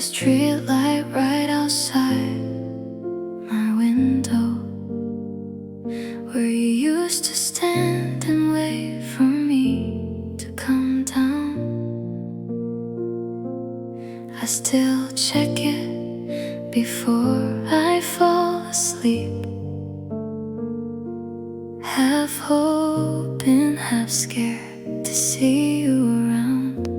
street light right outside my window, where you used to stand and wait for me to come down. I still check it before I fall asleep, half hoping, half scared to see you around.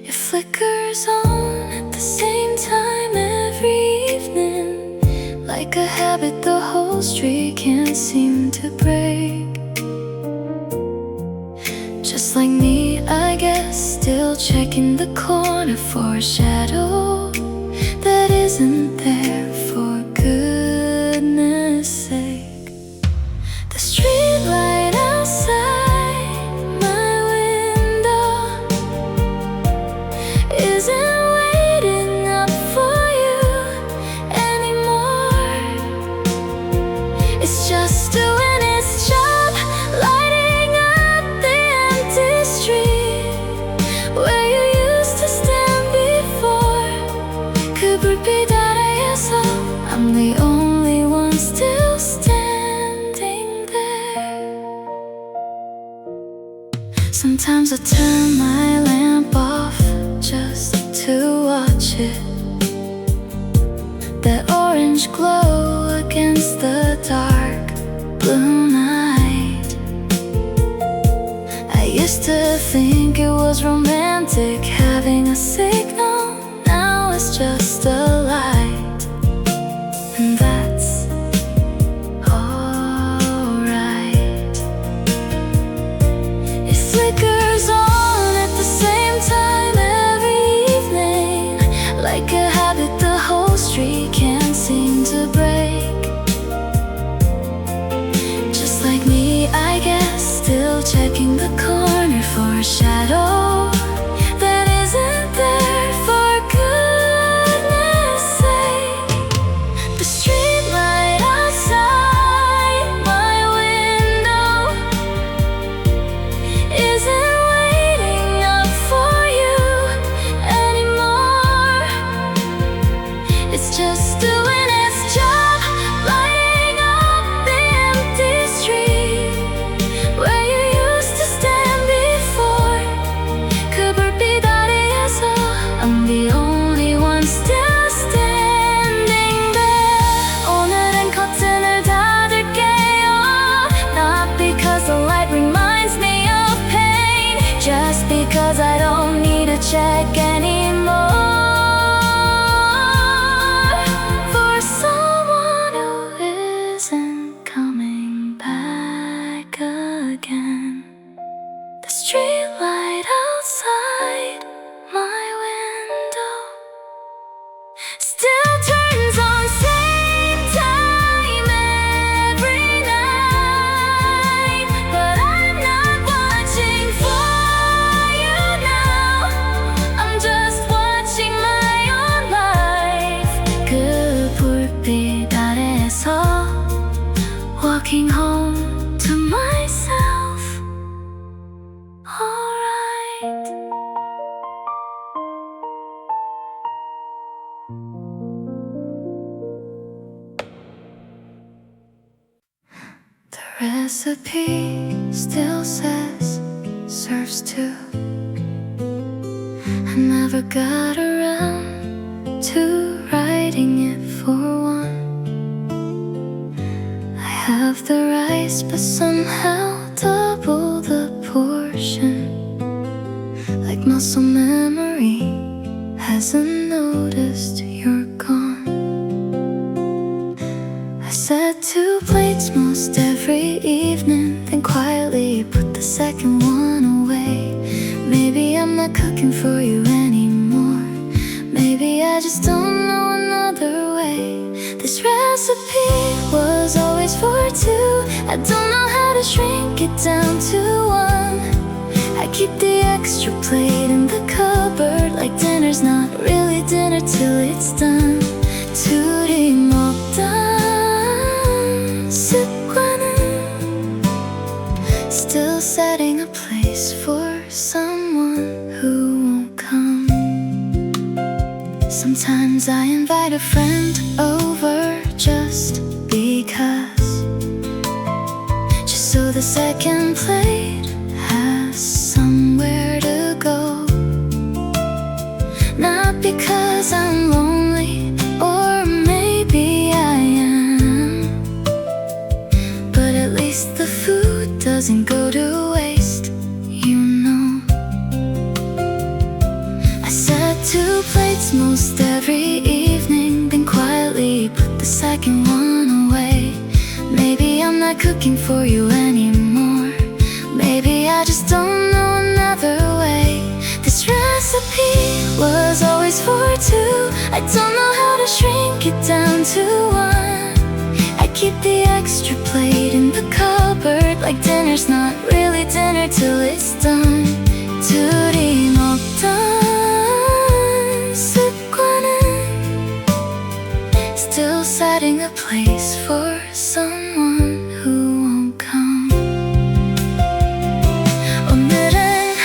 It flickers on at the same time every evening, like a habit the whole street can't seem to break. Just like me, I guess, still checking the corner for a shadow that isn't there, for goodness sake. The street light outside my window isn't waiting up for you anymore. It's just doing its job, lighting up the empty street where you used to stand before. Could repeat that ISO, I'm the only one still standing there. Sometimes I turn my lamp off just to watch it, that orange glow against the dark blue night. I used to think it was romantic having a signal, now it's just a light, and that's alright. It flickers on at the same time every evening, like a habit the whole street can't seem to break. Just like me, I guess, still checking the corner for a shadow that isn't there, for goodness sake. The street light outside my window isn't waiting up for you anymore. It's just doing its job, lighting up the empty street where you used to stand before. Could repeat that ISO, I'm the only one still standing there. 오늘은 커튼을 닫을게요, not because the light reminds me of pain, just because I don't need to check anymore. For someone who isn't coming back again. The street light outside my window still turns on same time every night, but I'm not watching for you now, I'm just watching my own life. 그 불빛 아래에서 walking home to myself. Alright. The recipe still says serves two. I never got around to writing it for one. I have the rice, but somehow double the portion, like muscle memory hasn't noticed you're gone. I set 2 plates most every evening, then quietly put the second one away. Maybe I'm not cooking for you anymore, maybe I just don't know another way. This recipe was always for 2, I don't know how to shrink it down to 1. I keep the extra plate in the cupboard, like dinner's not really dinner till it's done. 둘이 먹던 습관은 still setting a place for someone who won't come. invite a friend over just because, just so the second plate has somewhere to go. Not because I'm lonely, or maybe I am, but at least the food doesn't go to waste, you know. I set 2 plates most every evening, then quietly put the second one away. Maybe I'm not cooking for you anymore, maybe I just don't know another way. This recipe was always for 2, I don't know how to shrink it down to 1. I keep the extra plate in the cupboard, like dinner's not really dinner till it's done. 둘이 먹던 습관은 still setting a place for someone who won't come. 오늘은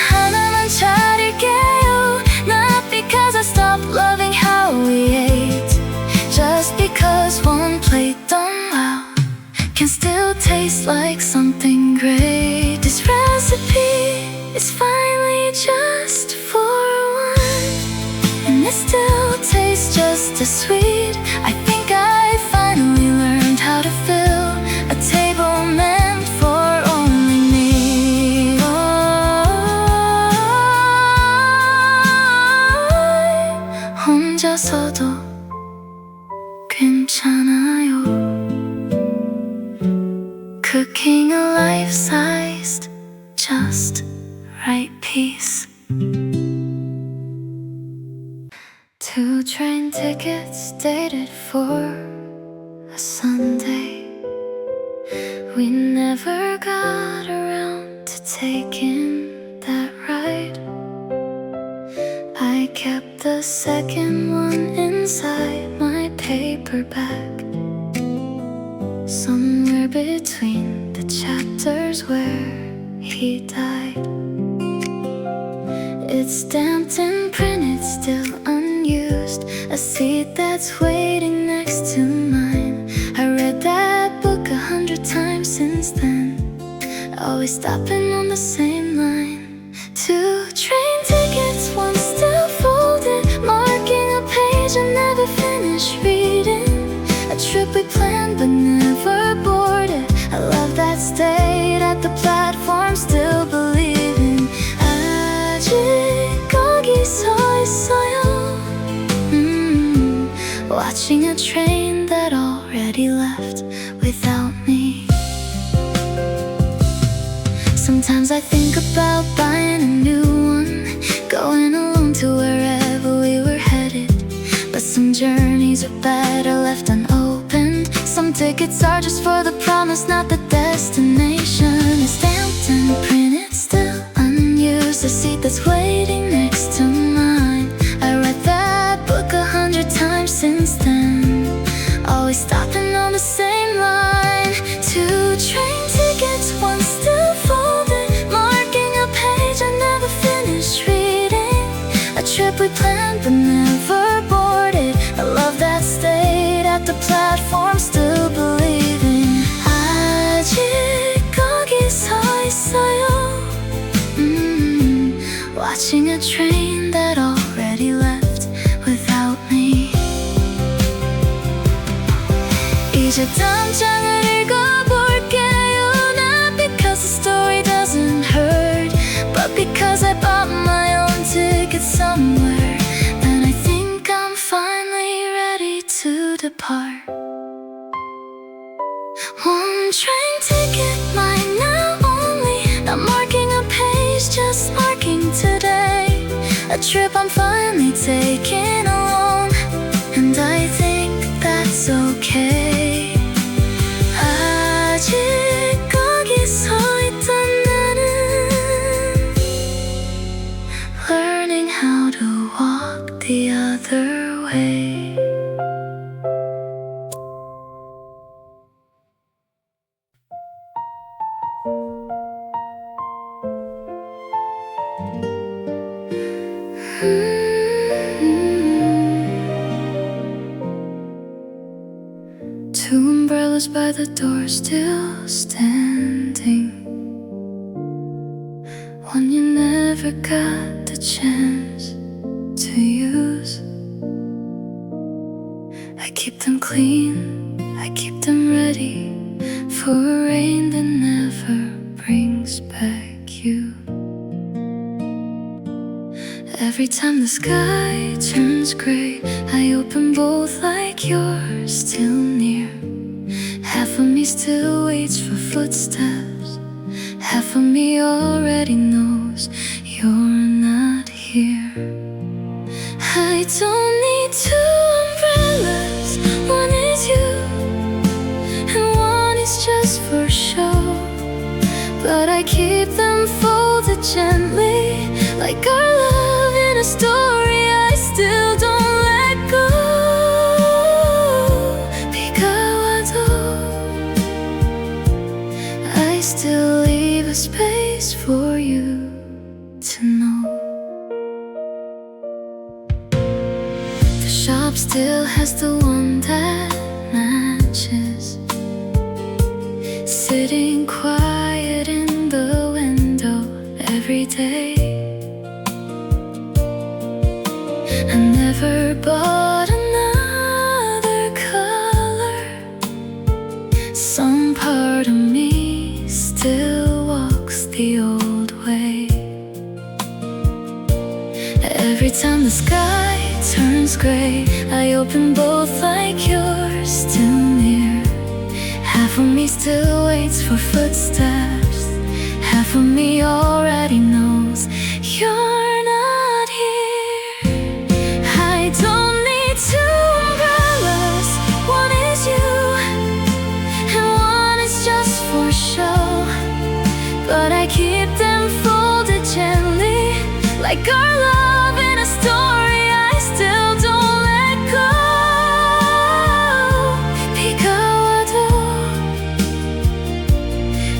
하나만 차릴게요, not because I stopped loving how we ate, just because one plate done well can still taste like something great. This recipe is finally just for 1, and it still tastes just as sweet. I think I finally learned how to fill a table meant for only me. 혼자서도 괜찮아요. Cooking a life-sized, just right piece. 2 train tickets dated for a Sunday. We never got around to taking that ride. I kept the second one inside my paper bag, somewhere between the chapters where he died. It's stamped and printed, still unused, a seat that's waiting next to mine. I read that book 100 times since then, always stopping on the same line. 2 train tickets, one still folded, marking a page I never finished reading. A trip we planned but never boarded, a love that stayed at the platform, still believing. 아직 거기 서 있어요. Watching a train that already left without me. Sometimes I think about buying a new one, going alone to wherever we were headed. But some journeys are better left unopened. Some tickets are just for the promise, not the destination. It's stamped and printed, still unused, a seat that's waiting next to mine. I read that book 100 times since then, always stopping on the same line. 2 train tickets, one still folded, marking a page I never finished reading. A trip we planned but never boarded, a love that stayed at the platform, still believing. 아직 거기 서 있어요. Watching a train that already left without me. 이제 다음 장을 읽어볼게요, not because the story doesn't hurt, but because I bought my own ticket somewhere, and I think I'm finally ready to depart. 1 train ticket, mine now only, not marking a page, just marking today. A trip I'm finally taking alone, and I think that's okay. 아직 거기 서 있던 나는 learning how to walk the other way. Two umbrellas by the door still standing, one you never got the chance to use. I keep them clean, I keep them ready for a rain that never brings back you. Every time the sky turns gray, I open both like you're still near. Half of me still waits for footsteps, half of me already knows you're not here. I don't need two umbrellas, one is you and one is just for show. But I keep them folded gently, like our love in a story I still don't let go. I still leave a space for you to know. The shop still has the one that matches, sitting quiet in the window every day. I never bought another color. Some part of me still walks the old way. Every time the sky turns gray, I open both like you're still near. Half of me still waits for footsteps, half of me already knows you're not here. I don't need two umbrellas, one is you and one is just for show. But I keep them folded gently, like our love in a story I still don't let go.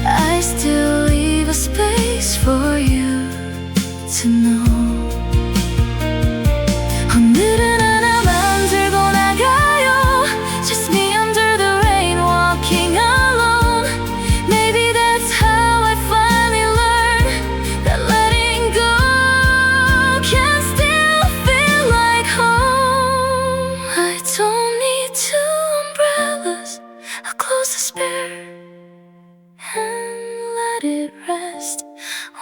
I still leave a space for you to know. 오늘은 하나 만들고 나가요. Just me under the rain, walking alone. Maybe that's how I finally learned that letting go can still feel like home. I don't need two umbrellas, I'll close the spare and let it rest.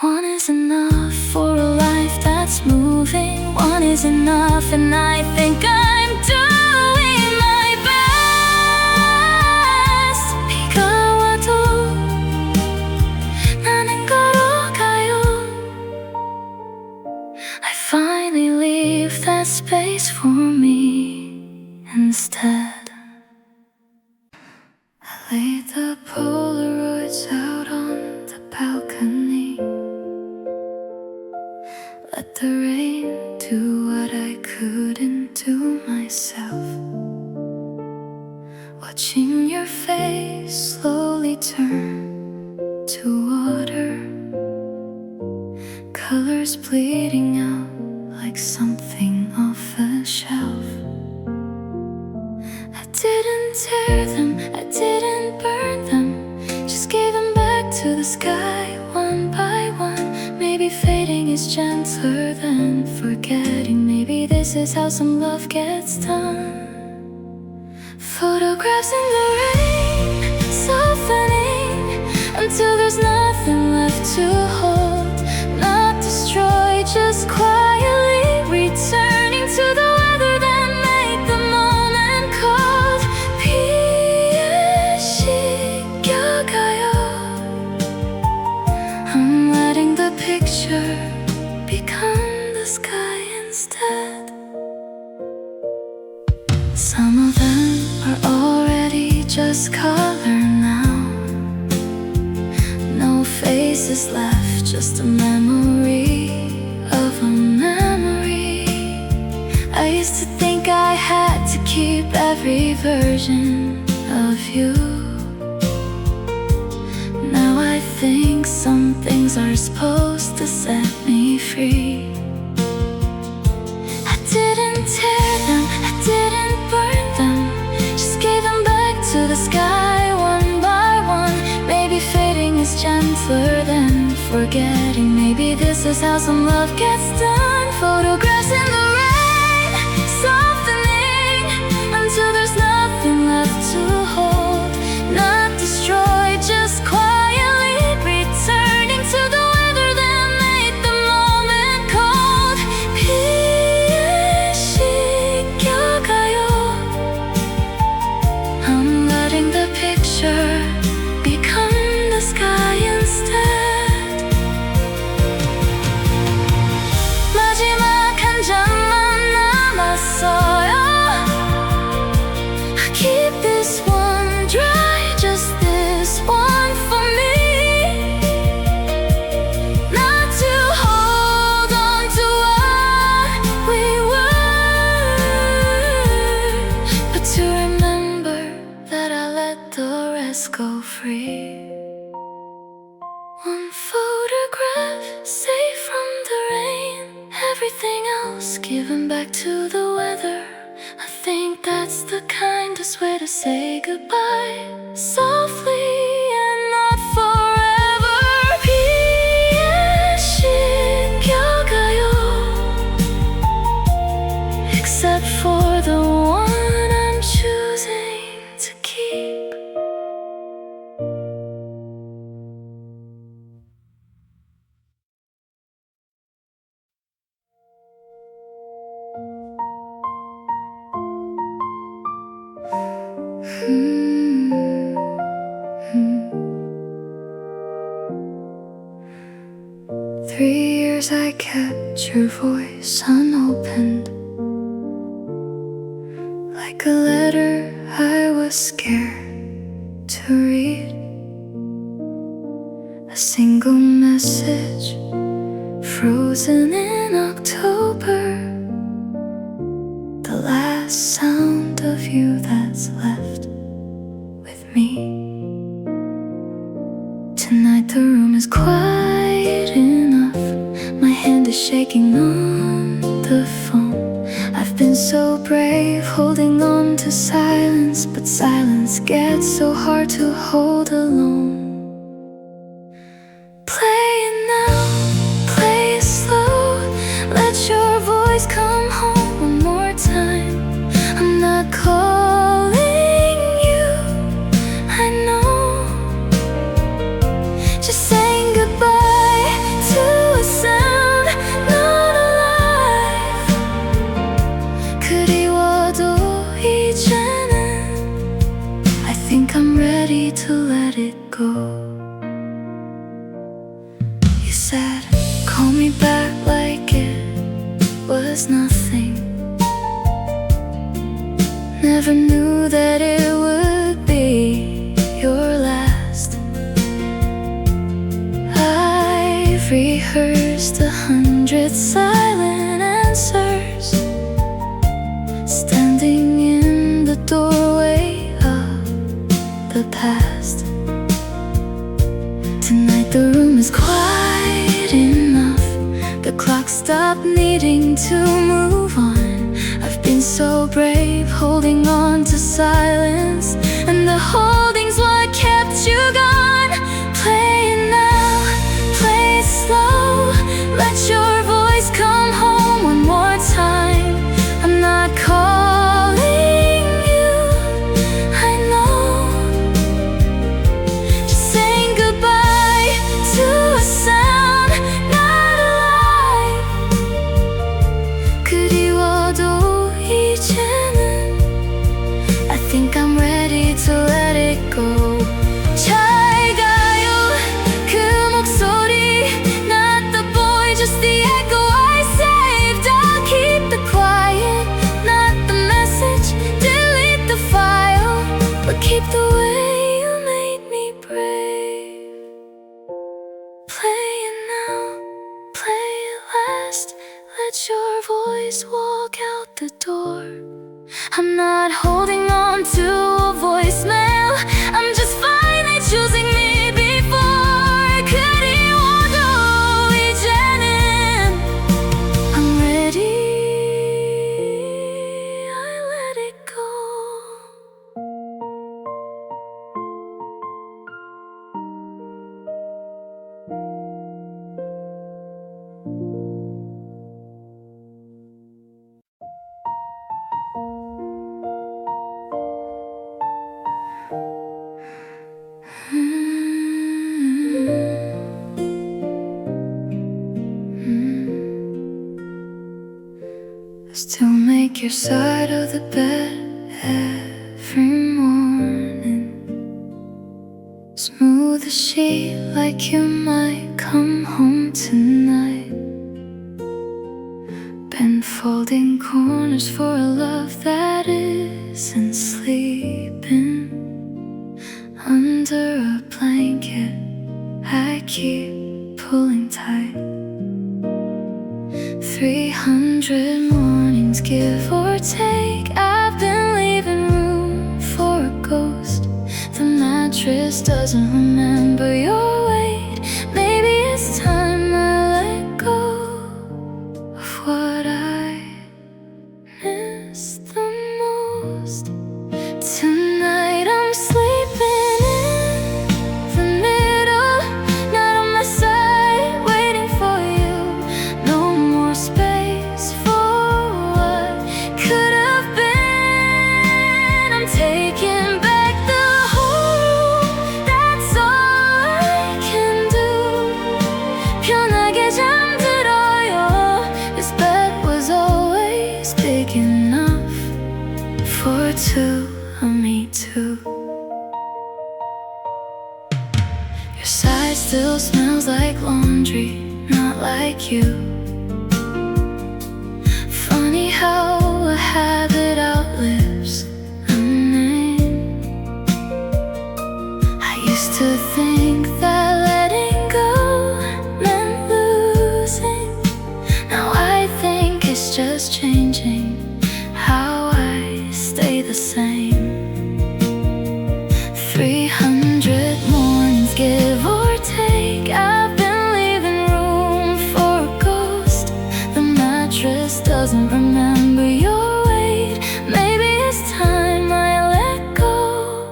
One is enough for a life that's moving. One is enough, and I think I'm doing my best. 비가 와도 나는 걸어가요. I finally leave that space for me instead. I laid the Polaroids out on the balcony, let the rain do what I couldn't do myself. Watching your face slowly turn to water, colors bleeding out like something off a shelf. I didn't tear them, I didn't burn them, just gave them back to the sky one by one. Maybe fading is gentler than forgetting. Maybe this is how some love gets done. Photographs in the rain, softening until there's nothing left to hold. Not destroyed, just quietly returning to the weather that made the moment cold. 비에 씻겨가요. I'm letting the picture become the sky instead. Some of them are already just color now. No faces left, just a memory of a memory. I used to think I had to keep every version of you. Now I think some things are supposed to set me free. I didn't tear them, I didn't burn them, just gave them back to the sky sky one by one. Maybe fading is gentler than forgetting. Maybe this is how some love gets done. Photographs in the rain, softening until there's nothing left to hold. Not destroyed, just quietly returning to the weather that made the moment cold. 피에 씻겨가요. I'm letting the picture become the sky instead. 마지막 한 장만 남았어요. I keep this one dry, just this one for me. Not to hold on to what we were, but to remember that I let the rest go free. One photograph, safe from the rain, everything else given back to the weather. I think that's the kindest way to say goodbye, softly and not forever. 피에 씻겨가요. Except for the one I'm choosing to keep. Three years I kept your voice unopened, like a letter I was scared to read. A single message frozen in October, the last sound of you that's left with me. Tonight the room is quiet enough, my hand is shaking on the phone. I've been so brave holding on to silence, but silence gets so hard to hold alone. Play it now, play it slow, let your voice come home one more time. I'm not calling you, I know, just saying goodbye to a sound not alive. 그리워도 이제는 I think I'm ready to let it go. You said, call me back like it was nothing. Never knew that it would be your last. I've rehearsed 100 silent answers, standing in the doorway of the past. Tonight the room is quiet enough, the clock stopped needing to move on. I've been so brave holding on to silence, and the holding's what kept you gone. Play it now, play it slow, let your voice come home one more time. I'm not calling you, I know, just saying goodbye to a sound not alive. 그리워도 이제는 I think I'm ready to let it go. 잘 가요, 그 목소리, not the boy, just the echo I saved. I'll keep the quiet, not the message, delete the file, but keep the way you made me brave. Play it now, play it last, let your voice walk out the door. I'm not holding on to a voicemail, I'm just finally choosing me before. 그리워도 이제는 I'm ready, I let it go. your side of the bed every morning. Smooth the sheet like you might come home tonight. Been folding corners for a love that isn't sleeping. Under a blanket I keep pulling tight. 300 mornings, give or take, I've been leaving room for a ghost. The mattress doesn't remember your weight. Maybe it's time I let go of what I miss the most. Tonight I'm sleeping in the middle, not on my side, waiting for you. No more space for what could have been. I'm taking back the whole room, that's all I can do. 편하게 잠들어요. This bed was always big enough for two, me too. Your side still smells like laundry, not like you. Funny how a habit outlives a name. I used to think that letting go meant losing. Now I think it's just changing how I stay the same. 300 mornings, give or take, I've been leaving room for a ghost. The mattress doesn't remember your weight. Maybe it's time I let go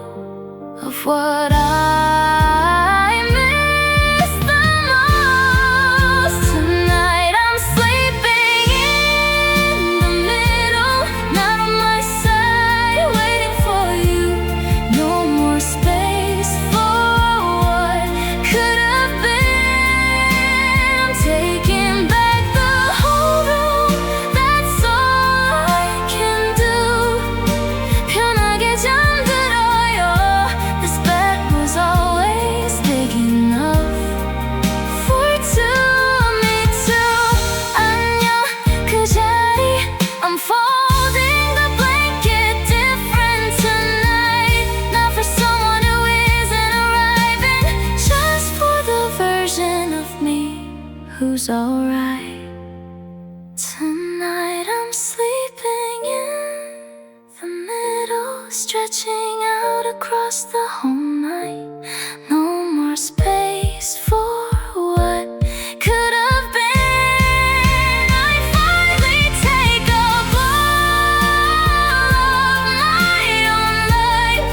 of what I miss the most. Tonight I'm sleeping in the middle, not on my side, waiting for you. No more space for what could have been. I'm taking back the whole room, that's all I can do. 편하게 잠들어요. This bed was always big enough for two, me too. 안녕 그 자리, I'm folding the blanket different tonight. Not for someone who isn't arriving, just for the version of me who's alright. Tonight I'm sleeping in the middle, stretching out across the whole night. No more space for what could have been. I finally take a bowl of my own life.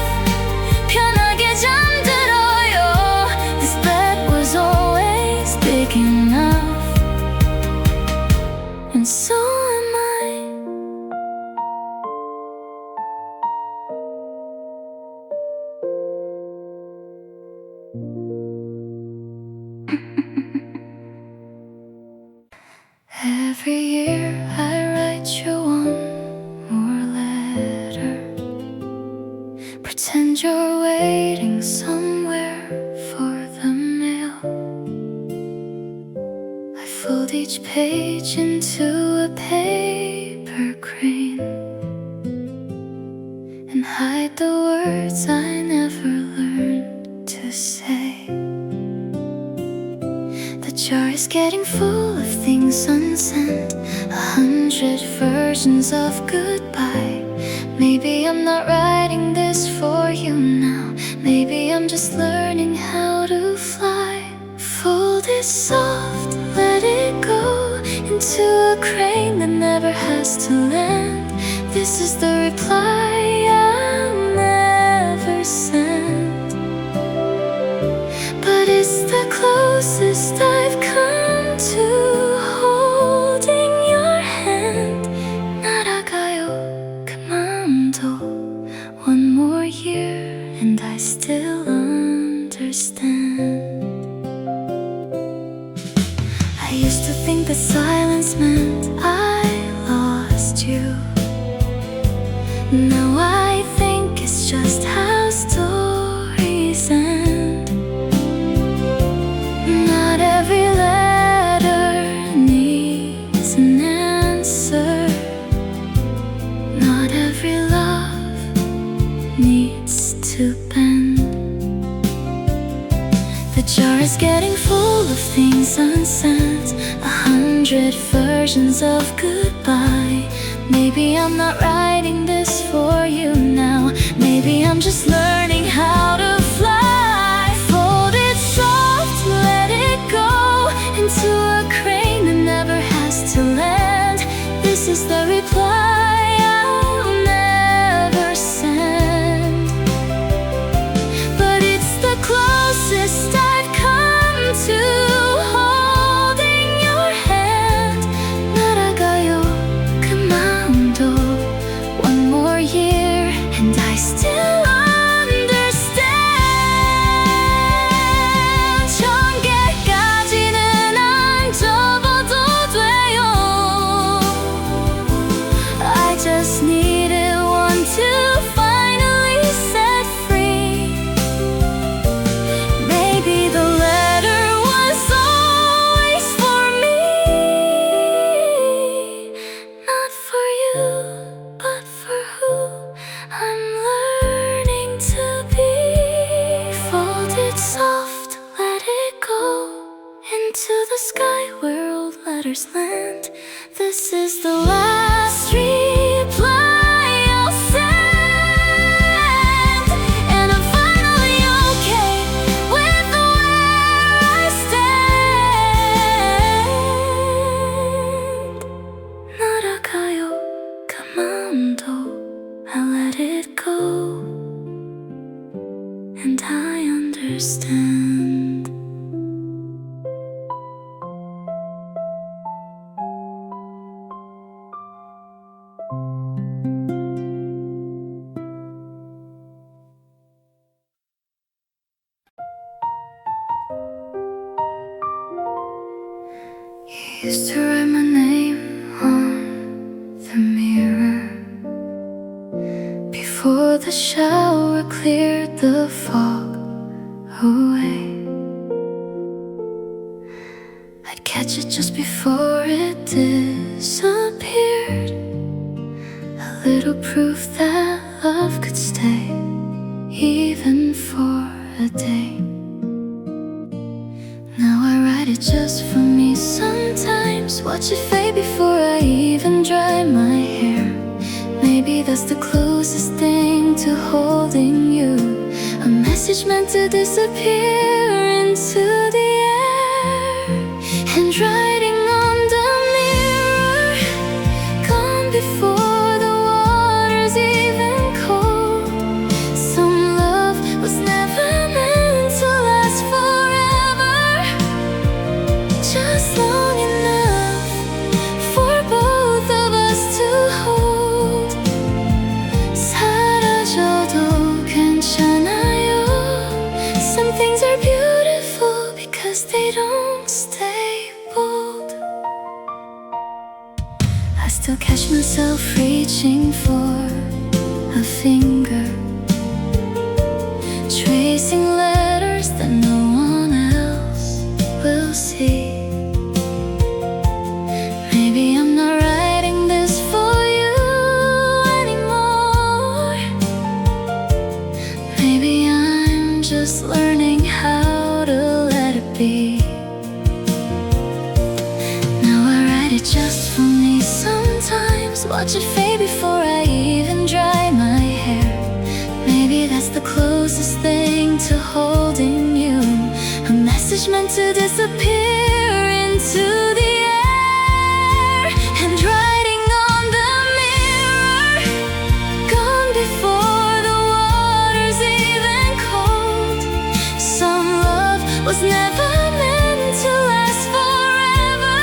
편하게 잠들어요. This bed was always big enough, and so am I. Every year I write you one more letter. Pretend you're waiting somewhere for the mail. I fold each page into a paper crane and hide the words I never learned to say. The jar is getting full of things unsent, 100 versions of goodbye. Maybe I'm not writing this for you now. Maybe I'm just learning how to fly. Fold it soft, let it go into a crane that never has to land. This is the reply I'll never send, but it's the closest I've come to holding your hand. 날아가요 그만둬. One more year and I still understand. I used to think that silence meant I lost you. The jar is getting full of things unsent, 100 versions of goodbye. Maybe I'm not writing this for you now. Maybe I'm just learning how to fly. Fold it soft, let it go into a crane that never has to land. This is the reply I'll never send, but it's the closest I've come to holding your hand. 날아가요 그마음도. One more year and I still understand. 1000개까지는 안 접어도 돼요. I just needed one to finally set free. Maybe the letter was always for me, not for you, but for who I'm learning to be. Fold it soft, let it go into the sky where old letters land. This is the last reply I'll send, and I'm finally okay with where I stand. 날아가요 그 마음도. I let it go and I understand. You used to write my name on the mirror before the shower cleared the fog away. I'd catch it just before it disappeared, a little proof that love could stay, even for a day. Now I write it just for me sometimes, watch it fade before I even dry my hair. Maybe that's the closest thing to holding you, a message meant to disappear into the air. Handwriting on the mirror, gone before the water's even cold. Some love was never meant to last forever, just long enough for both of us to hold. 사라져도 괜찮아요. Some things are beautiful because they don't stay bold. I still catch myself reaching for a finger, tracing letters that no one else will see. Maybe I'm not writing this for you anymore. Maybe I'm just learning how to let it be. Now I write it just for me sometimes, watch it fade before I even dry my hair. Maybe that's the closest thing to holding you, a message meant to disappear into the air. Handwriting on the mirror, gone before the water's even cold. Some love was never meant to last forever,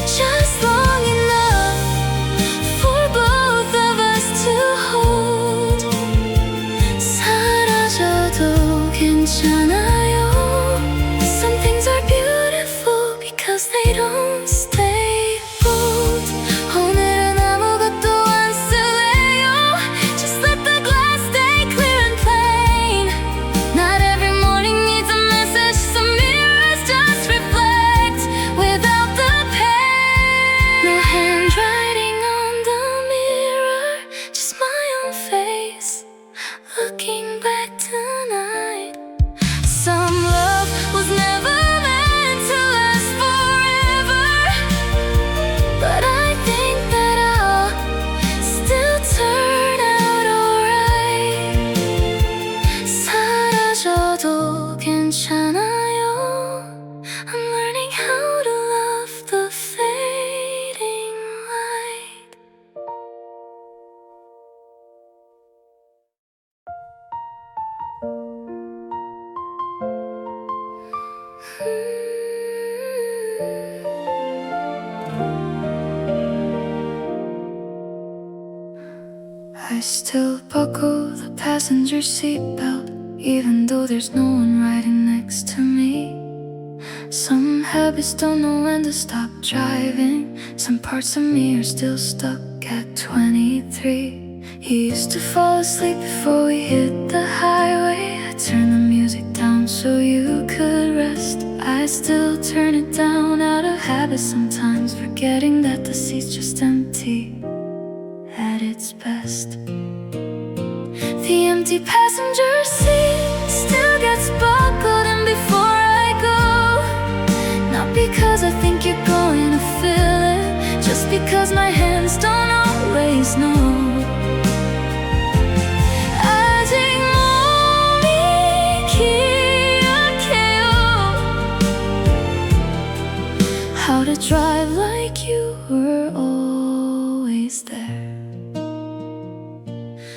just long enough for both of us to hold. 사라져도 괜찮아요. Some things are beautiful because they don't stay bold. 오늘은 아무것도 안 쓸래요. Just let the glass stay clear and plain. Not every morning needs a message. Some mirrors just reflect without the pain. No handwriting on the mirror, just my own face looking back tonight. Some 잊어도 괜찮아요. I'm learning how to love the fading light. I still buckle the passenger seatbelt, even though there's no one riding next to me. Some habits don't know when to stop driving. Some parts of me are still stuck at 23. You used to fall asleep before we hit the highway. I turned the music down so you could rest. I still turn it down out of habit sometimes, forgetting that the seat's just empty at its best. The empty passenger seat still gets buckled in before I go. Not because I think you're going to feel it, just because my hands don't always know. 아직 몸이 기억해요 how to drive like you were always there.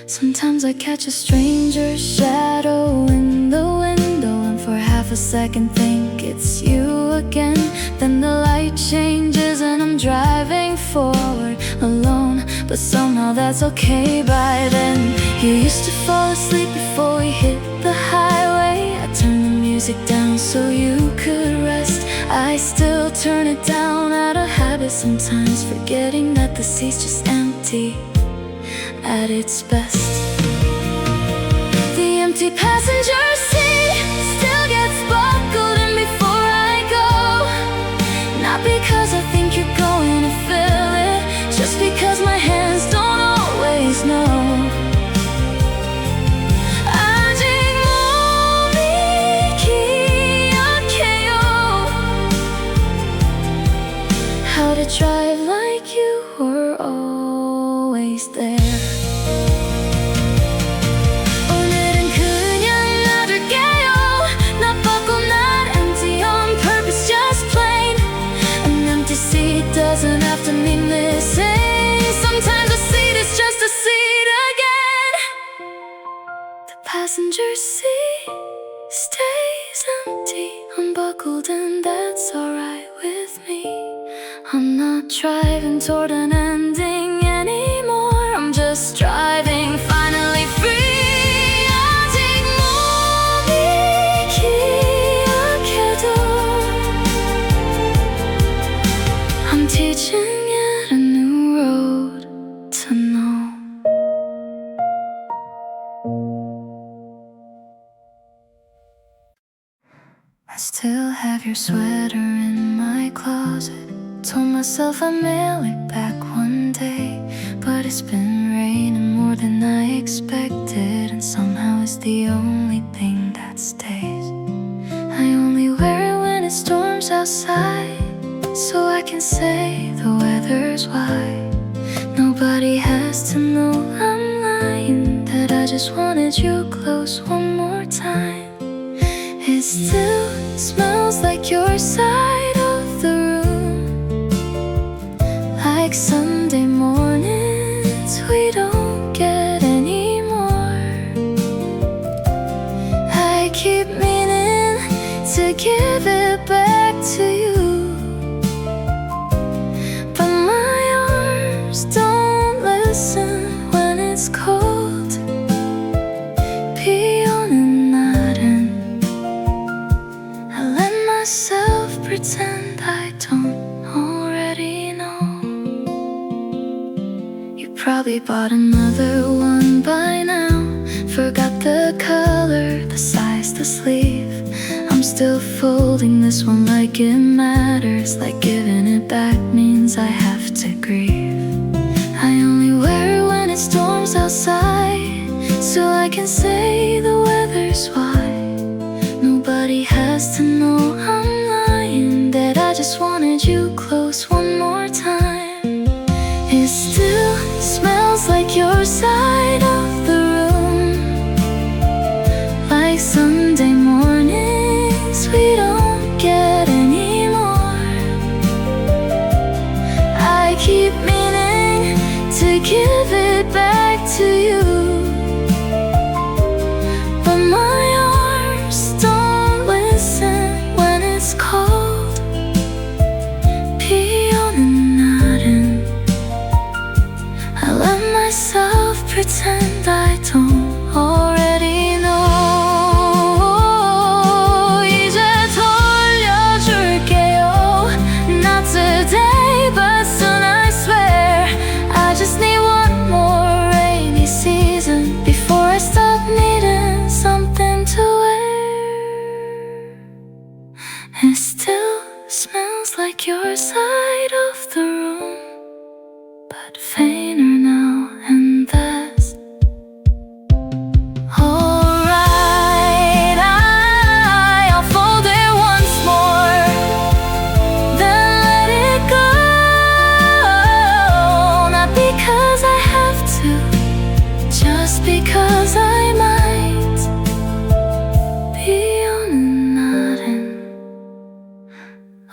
Sometimes I catch a stranger's shadow in the window, and for half a second think it's you again. Then the light changes and I'm driving forward alone, but somehow that's okay by then. You used to fall asleep before we hit the highway. I turned the music down so you could rest. I still turn it down out of habit sometimes, forgetting that the seat's just empty at its best. The empty passenger seat still gets buckled in before I go. Not because I think you're going to feel it, just because my hands don't always know. 아직 몸이 기억해요 how to drive like you were always there. Doesn't have to mean missing. Sometimes a seat is just a seat again. The passenger seat stays empty, unbuckled, and that's alright with me. I'm not driving toward an ending anymore. I'm just driving finally free. 아직 몸이 기억해도 I'm teaching it a new road to know. I still have your sweater in my closet. Told myself I'd mail it back one day, but it's been raining more than I expected, and somehow it's the only thing that stays. I only wear it when it storms outside, so I can say the weather's wide. Nobody has to know I'm lying, that I just wanted you close one more time. It still smells like your side of the room, like Sunday mornings we don't get anymore. I keep meaning to give it back to you, but my arms don't listen when it's cold. 비오는 날은 I let myself pretend I don't already know. You probably bought another one by now, forgot the color, the size, the sleeve. I'm still folding this one like it matters, like giving it back means I have to grieve. I only wear it when it storms outside, so I can say the weather's wide. Nobody has to know I'm lying, that I just wanted you close one more time. It still smells like your side of the room, like Sunday took your side of the room, but fainter now, and that's alright. I'll fold it once more, then let it go. Not because I have to, just because I might be on and nodding.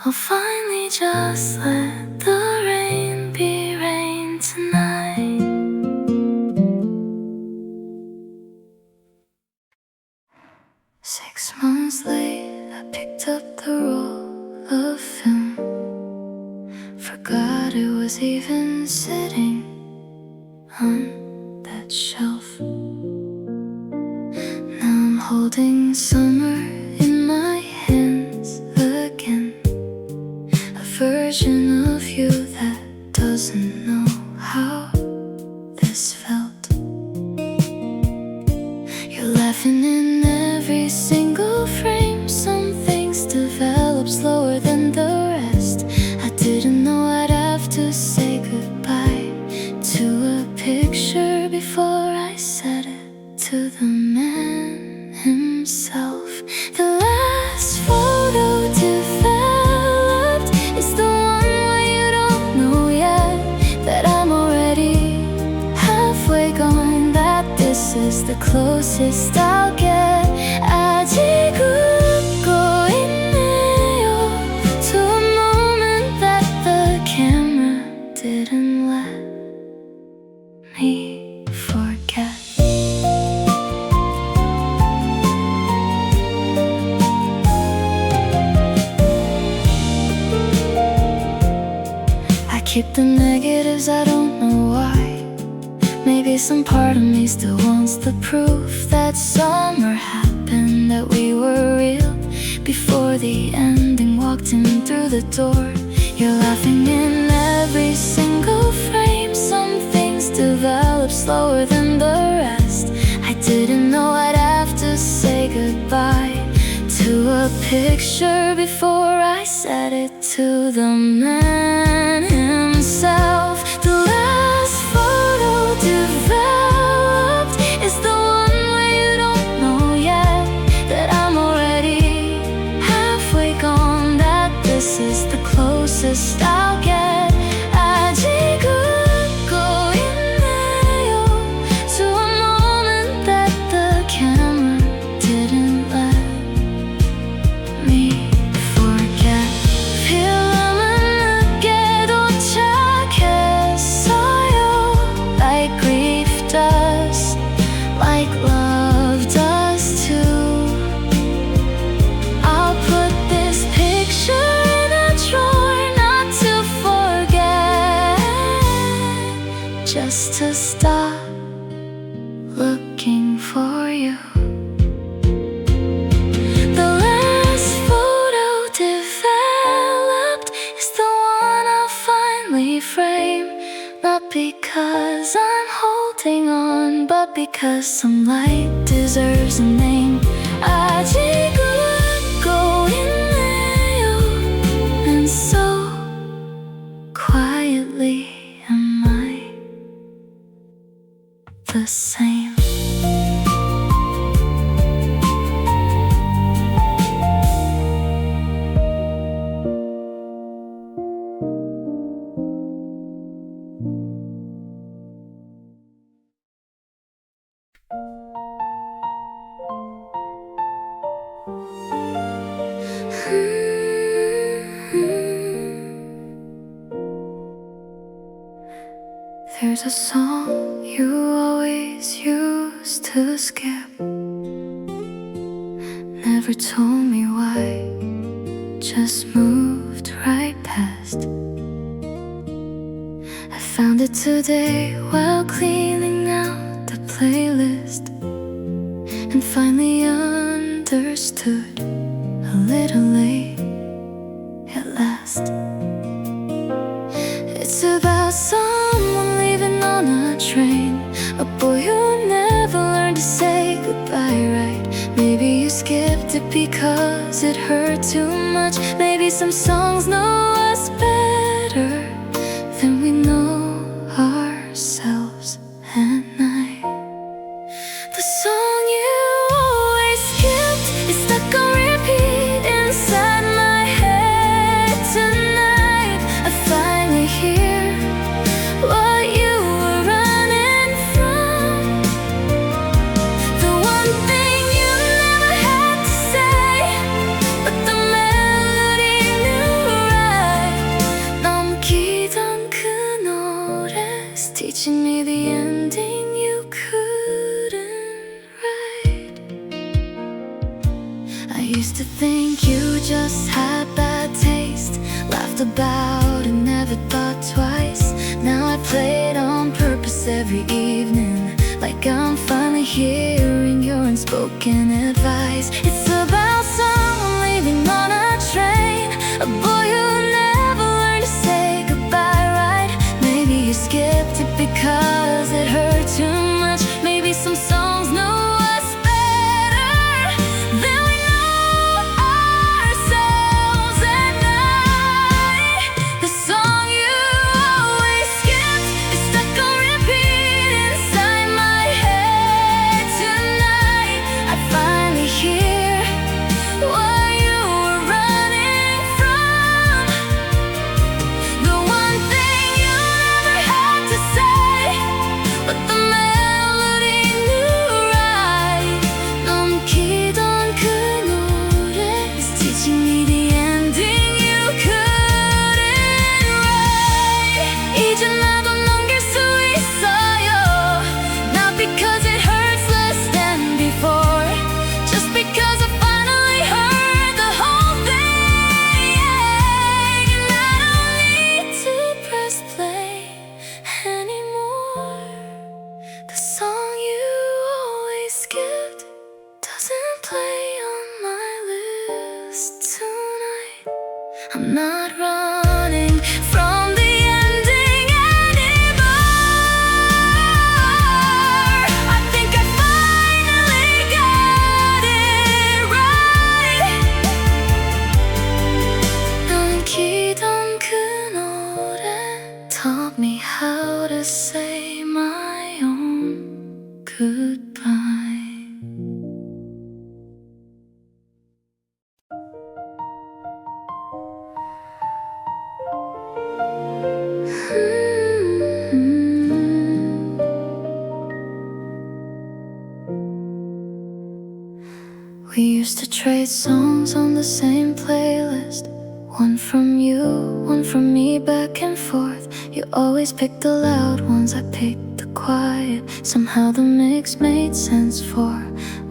I'll finally just let the rain be rain tonight. 6 months late, I picked up the roll of film. Forgot it was even sitting on that shelf. Now I'm holding summer in my hands again, a version of you that doesn't know how this felt. You're laughing in every single frame. Some things develop slower than the rest. I didn't know I'd have to say goodbye to a picture before I said it to the man himself. The last photo developed is the one where you don't know yet that I'm already halfway gone, that this is the closest I'll get. 아직은 있네요 to a moment that the camera didn't let me forget. I keep the negatives, I don't know why. Maybe some part of me still wants the proof that summer happened, that we were real before the ending walked in through the door. You're laughing in every single frame. Some things develop slower than the rest. I didn't know I'd have to say goodbye to a picture before I said it to the man himself. The last photo developed is the one where you don't know yet that I'm already halfway gone, that this is the closest I'll get. 아직은 있네요 to a moment that the camera didn't let me forget. 필름은 늦게 도착했어요, like grief does, like love does too. I'll put this picture in a drawer, not to forget, just to stop looking for you. The last photo developed is the one I'll finally frame, not because I'm holding on, but because some light deserves a name. 아직은 있네요, and so quietly am I the same. There's a song you always used to skip, never told me why, just moved right past. I found it today while cleaning out the playlist, and finally understood, a little late at last. It's about someone leaving on a train, a boy who never learned to say goodbye right. Maybe you skipped it because it hurt too much. Maybe some songs know us better than we know ourselves at night. The song you always skipped is stuck on repeat inside my head tonight. I finally hear what you were running from, the one thing you never had to say, but the melody knew right. 넘기던 그 노래 is teaching me the ending you couldn't write. I used to think you just had bad taste, laughed about and never thought twice. Now I play it on purpose every evening, like I'm finally hearing your unspoken advice. It's about someone leaving on a train, a boy who never learned to say goodbye right. Maybe you skipped it because it hurt too much. Maybe some songs know us better than we know ourselves at night. The song you always skipped is stuck on repeat inside my head tonight. I finally hear what you were running from, the one thing you never had to say, but the melody knew right. 넘기던 그 노래 is teaching me the ending you couldn't write. 이제 나도 넘길 수 있어요, not because it hurts less than before, just because I finally heard the whole thing. And I don't need to press play anymore. The song you always skipped doesn't play on my list tonight. I'm not running from the ending anymore. I think I finally got it right. 넘기던 그 노래 taught me how to say my own goodbye. We used to trade songs on the same playlist, one from you, one from me, back and forth. You always picked the loud ones, I picked the quiet. Somehow the mix made sense for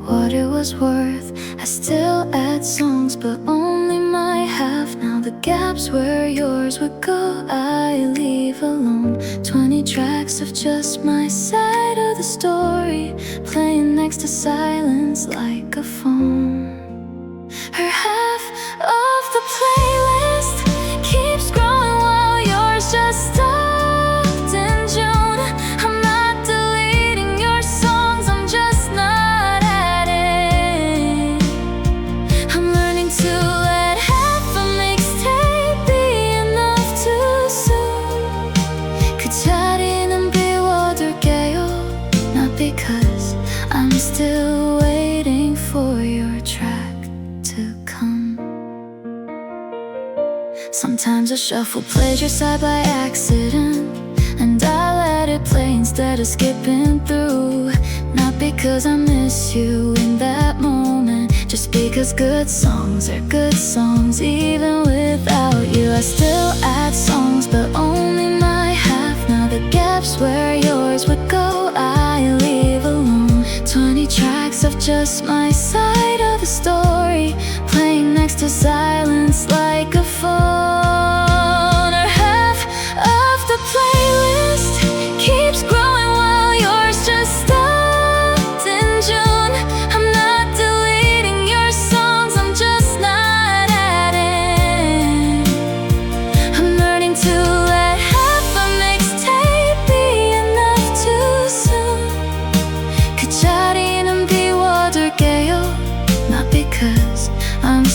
what it was worth. I still add songs, but only my half. Now the gaps where yours would go, I leave alone. 20 tracks of just my side of the story, playing next to silence like a phone. Her half of the playlist keeps growing while yours just stopped in June. I'm not deleting your songs, I'm just not adding. I'm learning to let half a mixtape be enough too soon. 그 자리는 비워둘게요, not because I'm still waiting for your track to come. Sometimes I shuffle plays your side by accident, and I let it play instead of skipping through. Not because I miss you in that moment, just because good songs are good songs even without you. I still add songs, but only my half. Now the gaps where yours would go, I leave alone. 20 tracks of just my side of the story, playing next to silence like a phone. Or half of the playlist keeps growing while yours just stopped in June. I'm not deleting your songs, I'm just not adding. I'm learning to let half a mixtape be enough too soon. 그 자리는 비워둘게요, not because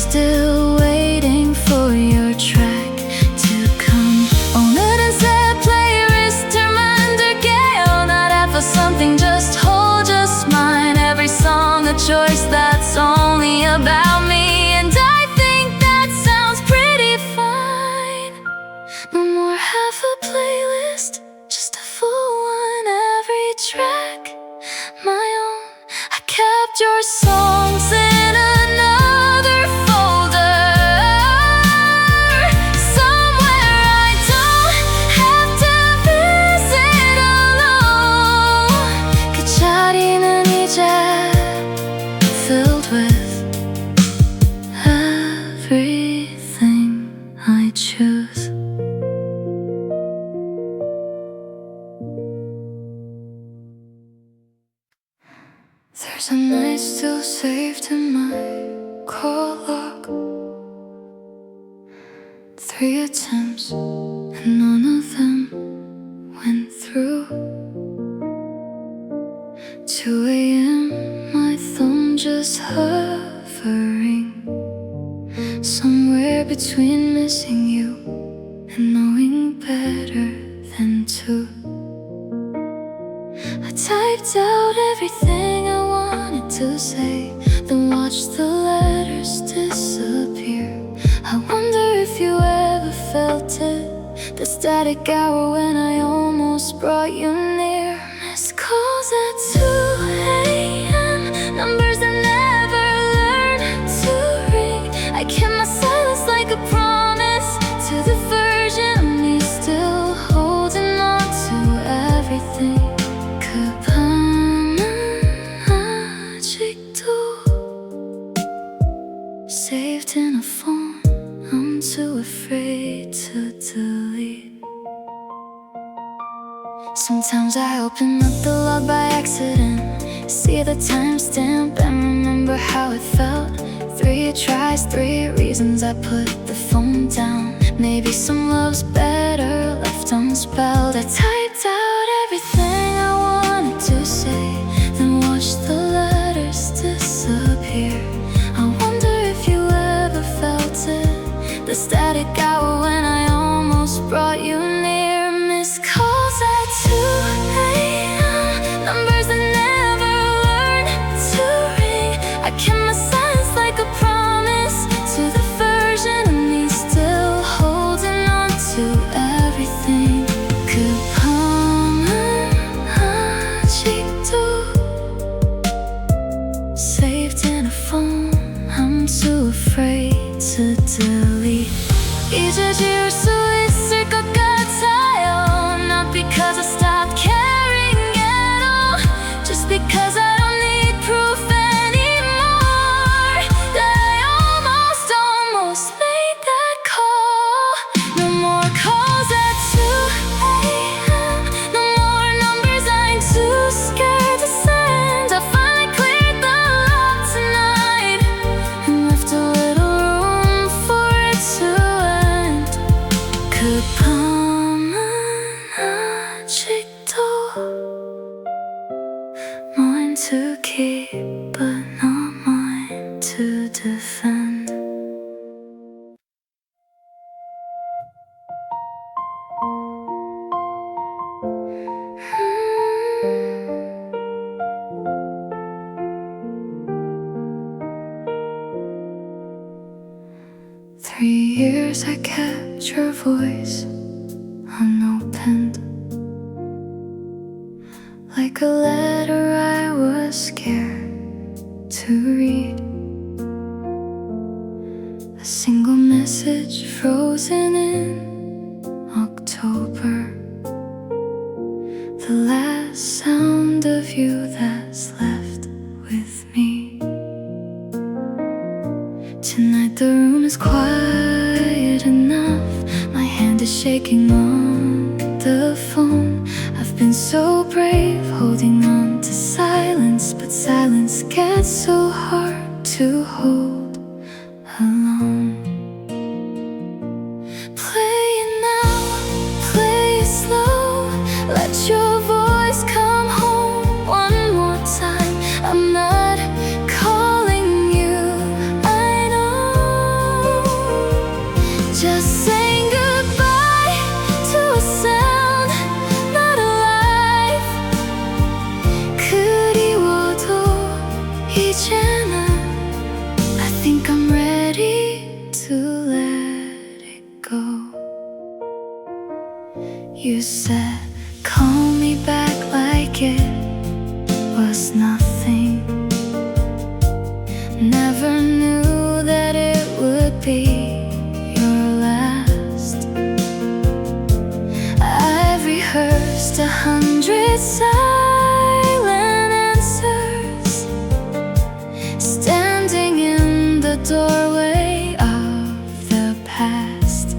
still waiting for your track to come. 오늘은 새 playlist 만들게요. 나를 for something, just hold, just mine. Every song a choice that's only about me, and I think that sounds pretty fine. No more half a playlist, just a full one. Every track my own. I kept your songs in another folder, somewhere I don't have to visit alone. 그 자리는 이제 filled with everything I choose. There's a night still saved in my call log. 3 attempts and none of them went through. 2 a.m. my thumb just hovering somewhere between missing you and knowing better than to. I typed out everything I wanted to say, then watched the letters disappear. I wonder if you ever felt it, the static hour when I almost brought you near. Missed calls at 2 a.m., numbers that never learned to ring. I kept my silence like a promise to the version of me still holding on to everything. Saved in a phone I'm too afraid to delete. Sometimes I open up the log by accident, see the timestamp and remember how it felt. 3 tries, 3 reasons I put the phone down. Maybe some love's better left unspelled. I typed out everything I wanted to say, then watched the letters disappear. I wonder if you ever felt it, the static hour when I almost brought you near. Missed calls at 2 a.m., numbers that never learned to ring. I kept my silence like a promise to the version of me still holding on to everything. 급함은 아직도 saved in a phone I'm too afraid to delete. 이제 지울 수 있을 것 같아요. Not because I stopped caring at all, just because I don't need proof anymore that I almost made that call. No more calls at 2 a.m., no more numbers I'm too scared to send. I finally cleared the log tonight and left a little room for it to end. 급함은 아직도 mine to keep but not mine to defend. 3 years I kept your voice unopened, like a letter I was scared to read. A single message frozen in October, the last sound of you that's left with me. Tonight the room is quiet enough, my hand is shaking on the phone. I've been so brave holding on to silence, but silence gets so hard to hold alone. Play it now, play it slow, let your voice come home one more time. I'm not calling you, I know. You said, call me back like it was nothing. Never knew that it would be your last. I've rehearsed 100 silent answers, standing in the doorway of the past.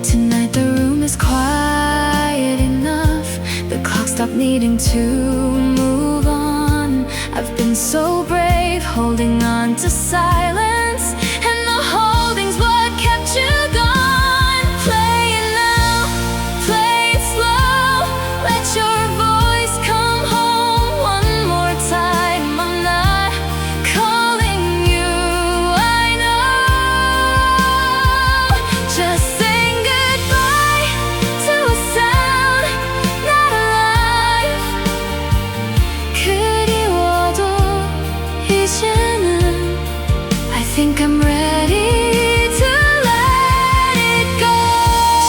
Tonight the room is quiet enough, the clock stopped needing to move on. I've been so brave, holding on to silence, and the holding's what kept you gone. Play it now, play it slow, let your voice come home one more time. I'm not calling you, I know. Just saying goodbye to a sound not alive. 그리워도 이제는 I think I'm ready to let it go.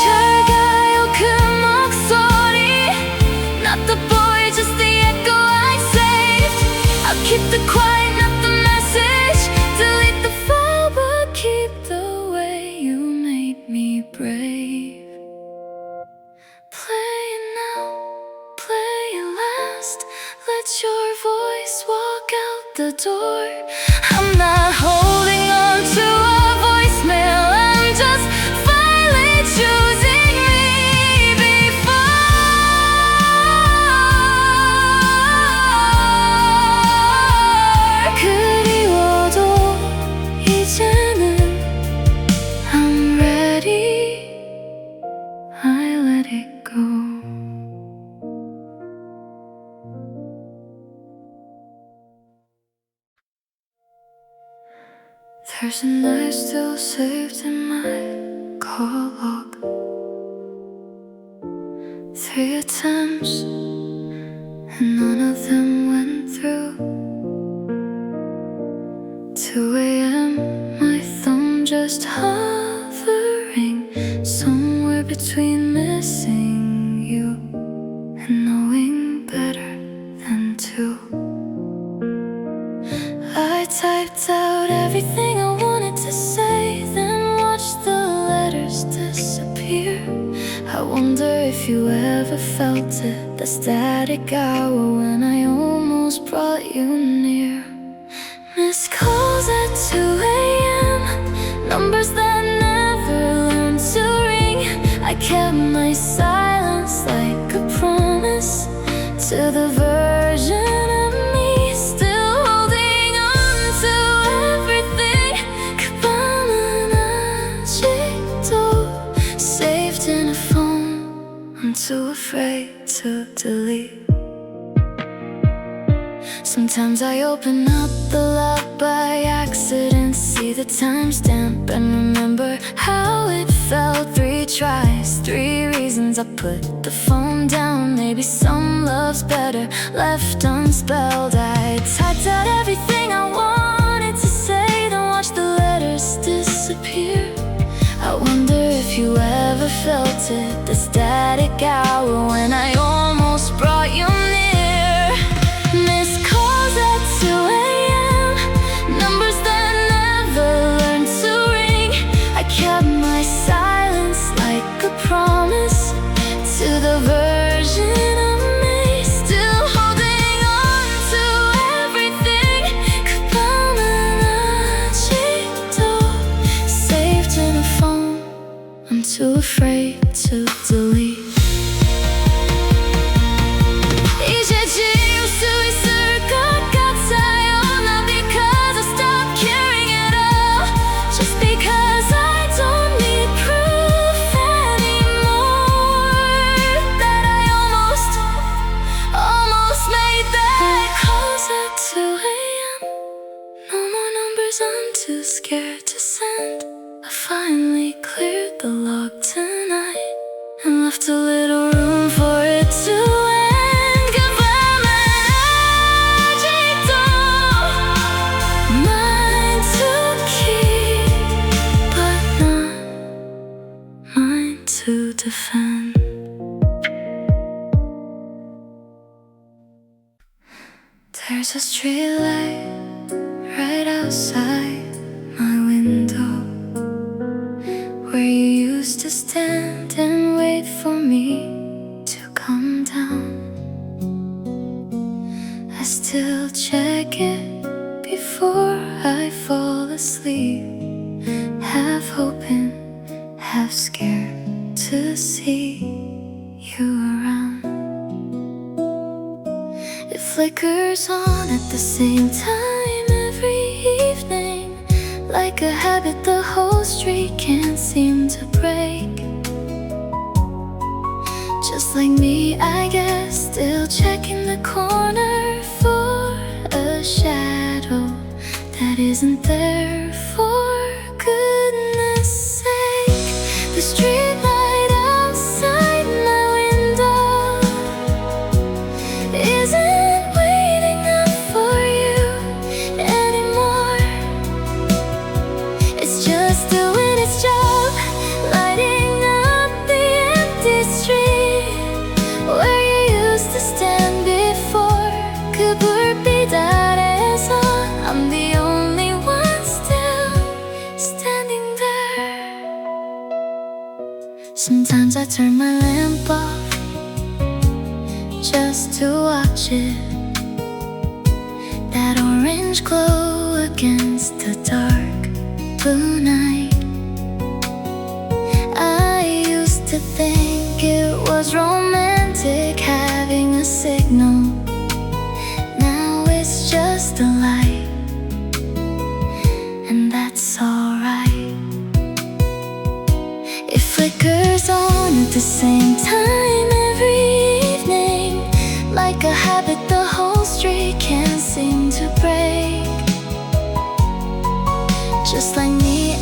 잘가요 그 목소리, not the boy, just the echo I saved. I'll keep the quiet, not the message. Delete the file, but keep the way you made me brave. Play it now, play it last, let your voice walk out the door. I'm not holding on to a voicemail, I'm just finally choosing me before. 그리워도 이제는 I'm ready, I let it go. There's a night still saved in my call log. 3 attempts, and none of them went through. 2 a.m., my thumb just hovering somewhere between missing you and knowing better than to. I typed out everything I wanted to say, then watched the letters disappear. I wonder if you ever felt it, the static hour when I almost brought you near. Missed calls at 2 a.m., numbers that never learned to ring. I kept my silence like a promise to the version of me still holding on to everything. 그밤은 아직도 saved in a phone I'm too afraid to delete. Sometimes I open up the lock by accident, see the timestamp and remember how it felt. 3 tries, 3 reasons I put the phone down. Maybe some love's better left unspelled. I typed out everything I wanted to say, then watched the letters disappear. I wonder if you ever felt it, the static hour when I almost brought you near. Missed calls at 2 a.m., numbers that never learned to ring. I kept my silence like a promise to the version of me still holding on to everything. 그밤은 아직도 saved in a phone I'm too afraid to delete. 이제 지울 수 있을 것 같아요, not because I stopped caring at all, just because I don't need proof anymore that I almost made that. Calls at 2 a.m., no more numbers I'm too scared to send. I finally cleared the log tonight and left a little room for it to end. 그밤은 아직도 mine to keep, but not mine to defend. There's a street light right outside my window, where you used to stand and wait for me to come down. I still check it before I fall asleep, half hoping, half scared to see you around. It flickers on at the same time every evening, like a habit the whole street can't seem to break. Just like me, I guess, still checking the corner for a shadow that isn't there, for goodness sake. The street light outside my window isn't waiting up for you anymore. It's just doing its job, lighting up the empty street where you used to stand before. Kabur bidare-sa, I'm the only one still standing there. Sometimes I turn my lamp off just to watch it, that orange glow against the dark blue night. I used to think it was romantic having a signal. Now it's just a light, and that's alright. It flickers on at the same time every evening, like a habit the whole street can't seem to break. Just like me,